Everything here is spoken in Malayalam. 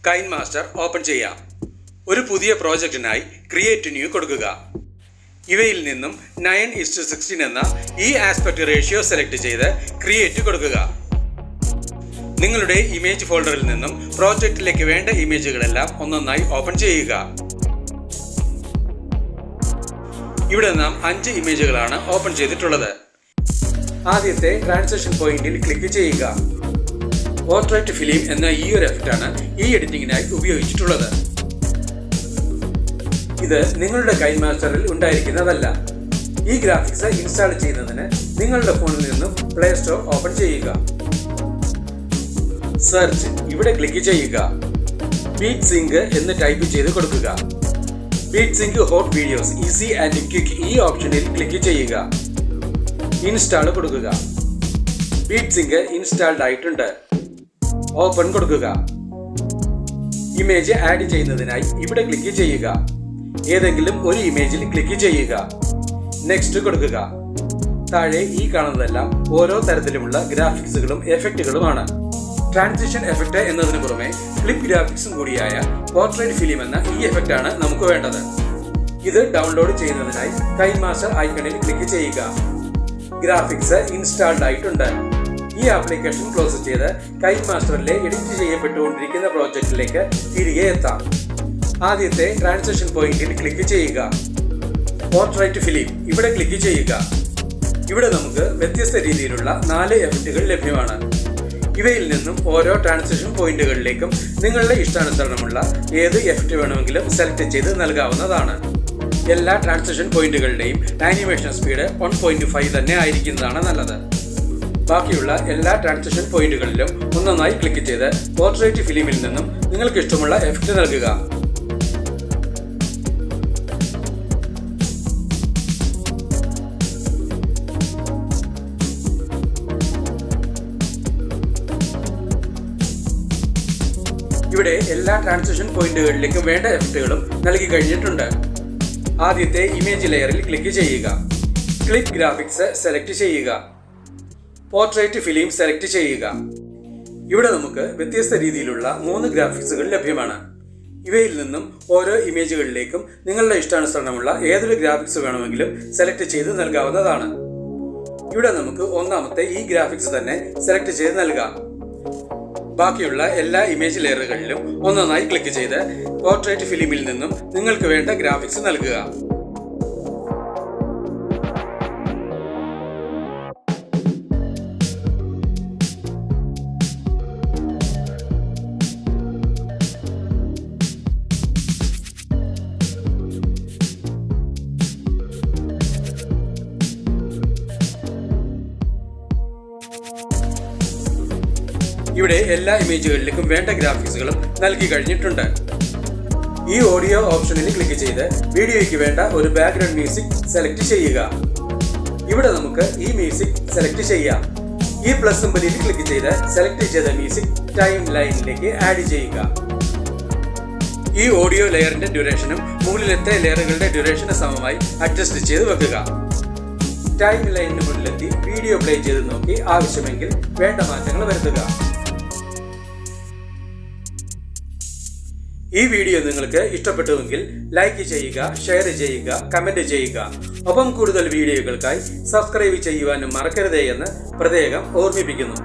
കൈൻമാസ്റ്റർ ഓപ്പൺ ചെയ്യാം. ഒരു പുതിയ പ്രോജക്റ്റിനായി ക്രിയേറ്റ് ന്യൂ കൊടുക്കുക. ഇവയിൽ നിന്നും 9:16 എന്ന ഈ ആസ്പെക്ട് റേഷ്യോ സെലക്ട് ചെയ്ത് ക്രിയേറ്റ് കൊടുക്കുക. നിങ്ങളുടെ ഇമേജ് ഫോൾഡറിൽ നിന്നും പ്രോജക്റ്റിലേക്ക് വേണ്ട ഇമേജുകളെല്ലാം ഒന്നൊന്നായി ഓപ്പൺ ചെയ്യുക. ഇവിടെ നാം 5 ഇമേജുകളാണ് ഓപ്പൺ ചെയ്തിട്ടുള്ളത്. ആദ്യത്തെ ട്രാൻസിഷൻ പോയിന്റിൽ ക്ലിക്ക് ചെയ്യുക. പോർട്രേറ്റ് ഫിലിം എന്ന ഈ ഒരു എഫക്റ്റാണ് ഈ എഡിറ്റിംഗിനായി ഉപയോഗിച്ചിട്ടുള്ളത്. ഇത് നിങ്ങളുടെ കൈൻമാസ്റ്ററിൽ ഉണ്ടായിരിക്കുന്നതല്ല. ഈ ഗ്രാഫിക്സ് ഇൻസ്റ്റാൾ ചെയ്യുന്നതിന് നിങ്ങളുടെ ഫോണിൽ നിന്നും പ്ലേ സ്റ്റോർ ഓപ്പൺ ചെയ്യുക. സെർച്ച് ഇവിടെ ക്ലിക്ക് ചെയ്യുക. ബീറ്റ് സിങ്ക് എന്ന് ടൈപ്പ് ചെയ്ത് കൊടുക്കുക. Beat sync hot videos easy and quick ഈ ഓപ്ഷനിൽ ക്ലിക്ക് ചെയ്യുക. ഇൻസ്റ്റാൾ കൊടുക്കുക. ബീറ്റ് സിങ്ക് ഇൻസ്റ്റാൾഡ് ആയിട്ടുണ്ട്. ഓപ്പൺ കൊടുക്കുക. ഇമേജ് ആഡ് ചെയ്യുന്നതിനായി ഇവിടെ ക്ലിക്ക് ചെയ്യുക. ഏതെങ്കിലും ഒരു ഇമേജിൽ ക്ലിക്ക് ചെയ്യുക. നെക്സ്റ്റ് കൊടുക്കുക. താഴെ ഈ കാണുന്നതെല്ലാം ഓരോ തരത്തിലുമുള്ള ഗ്രാഫിക്സുകളും എഫക്റ്റുകളുമാണ്. ട്രാൻസിഷൻ എഫക്റ്റ് എന്നതിന് പുറമെ ക്ലിപ്പ് ഗ്രാഫിക്സും കൂടിയായ പോർട്രേറ്റ് ഫിലിം എന്ന ഈ എഫക്റ്റ് ആണ് നമുക്ക് വേണ്ടത്. ഇത് ഡൗൺലോഡ് ചെയ്യുന്നതിനായി കൈൻമാസ്റ്റർ ഐക്കണിൽ ക്ലിക്ക് ചെയ്യുക. ഗ്രാഫിക്സ് ഇൻസ്റ്റാൾഡ് ആയിട്ടുണ്ട്. ഈ ആപ്ലിക്കേഷൻ ക്ലോസ് ചെയ്ത് കൈൻമാസ്റ്ററിലെ എഡിറ്റ് ചെയ്യപ്പെട്ടുകൊണ്ടിരിക്കുന്ന പ്രോജക്റ്റിലേക്ക് തിരികെ എത്താം. ആദ്യത്തെ ട്രാൻസിഷൻ പോയിന്റിൽ ക്ലിക്ക് ചെയ്യുക. പോർട്രേറ്റ് ഫിലിം ഇവിടെ ക്ലിക്ക് ചെയ്യുക. ഇവിടെ നമുക്ക് വ്യത്യസ്ത രീതിയിലുള്ള 4 എഫക്റ്റുകൾ ലഭ്യമാണ്. ഇവയിൽ നിന്നും ഓരോ ട്രാൻസിഷൻ പോയിന്റുകളിലേക്കും നിങ്ങളുടെ ഇഷ്ടാനുസരണമുള്ള ഏത് എഫക്റ്റ് വേണമെങ്കിലും സെലക്ട് ചെയ്ത് നൽകാവുന്നതാണ്. എല്ലാ ട്രാൻസിഷൻ പോയിന്റുകളുടെയും ആനിമേഷൻ സ്പീഡ് 1.5 തന്നെ ആയിരിക്കുന്നതാണ് നല്ലത്. ബാക്കിയുള്ള എല്ലാ ട്രാൻസിഷൻ പോയിന്റുകളിലും ഒന്നൊന്നായി ക്ലിക്ക് ചെയ്ത് പോർട്രേറ്റ് ഫിലിമിൽ നിന്നും നിങ്ങൾക്ക് ഇഷ്ടമുള്ള എഫക്റ്റ് നൽകുക. ഇവിടെ എല്ലാ ട്രാൻസിഷൻ പോയിന്റുകളിലേക്കും വേണ്ട എഫക്റ്റുകളും നൽകി കഴിഞ്ഞിട്ടുണ്ട്. ആദ്യത്തെ ഇമേജ് ലെയറിൽ ക്ലിക്ക് ചെയ്യുക. ക്ലിപ്പ് ഗ്രാഫിക്സ് സെലക്ട് ചെയ്യുക. പോർട്രേറ്റ് ഫിലിം സെലക്ട് ചെയ്യുക. ഇവിടെ നമുക്ക് വ്യത്യസ്ത രീതിയിലുള്ള 3 ഗ്രാഫിക്സുകൾ ലഭ്യമാണ്. ഇവയിൽ നിന്നും ഓരോ ഇമേജുകളിലേക്കും നിങ്ങളുടെ ഇഷ്ടാനുസരണമുള്ള ഏതൊരു ഗ്രാഫിക്സ് വേണമെങ്കിലും സെലക്ട് ചെയ്ത് നൽകാവുന്നതാണ്. ഇവിടെ നമുക്ക് ഒന്നാമത്തെ ഈ ഗ്രാഫിക്സ് തന്നെ സെലക്ട് ചെയ്ത് നൽകാം. ബാക്കിയുള്ള എല്ലാ ഇമേജ് ലെയറുകളിലും ഒന്നൊന്നായി ക്ലിക്ക് ചെയ്ത് പോർട്രേറ്റ് ഫിലിമിൽ നിന്നും നിങ്ങൾക്ക് വേണ്ട ഗ്രാഫിക്സ് നൽകുക. ഇവിടെ എല്ലാ ഇമേജുകളിലേക്കും വേണ്ട ഗ്രാഫിക്സുകളും നൽകി കഴിഞ്ഞിട്ടുണ്ട്. ഈ ഓഡിയോ ഓപ്ഷനിൽ ക്ലിക്ക് ചെയ്ത് വീഡിയോയ്ക്ക് വേണ്ട ഒരു ബാക്ക്ഗ്രൗണ്ട് മ്യൂസിക് സെലക്ട് ചെയ്യുക. ഇവിടെ നമുക്ക് ഈ മ്യൂസിക് സെലക്ട് ചെയ്യാം. ഈ പ്ലസ് സിംബലിൽ ക്ലിക്ക് ചെയ്ത് സെലക്ട് ചെയ്ത മ്യൂസിക് ടൈം ലൈനിലേക്ക് ആഡ് ചെയ്യുക. ഈ ഓഡിയോ ലെയറിന്റെ ഡ്യൂറേഷനും മുകളിലത്തെ ലെയറുകളുടെ ഡ്യൂറേഷന് സമമായി അഡ്ജസ്റ്റ് ചെയ്ത് വെക്കുക. ടൈം ലൈനിന് മുന്നിലെത്തി വീഡിയോ പ്ലേ ചെയ്ത് നോക്കി ആവശ്യമെങ്കിൽ വേണ്ട മാറ്റങ്ങൾ വരുത്തുക. ഈ വീഡിയോ നിങ്ങൾക്ക് ഇഷ്ടപ്പെട്ടുവെങ്കിൽ ലൈക്ക് ചെയ്യുക, ഷെയർ ചെയ്യുക, കമന്റ് ചെയ്യുക. ഒപ്പം കൂടുതൽ വീഡിയോകൾക്കായി സബ്സ്ക്രൈബ് ചെയ്യുവാനും മറക്കരുതേ എന്ന് പ്രത്യേകം ഓർമ്മിപ്പിക്കുന്നു.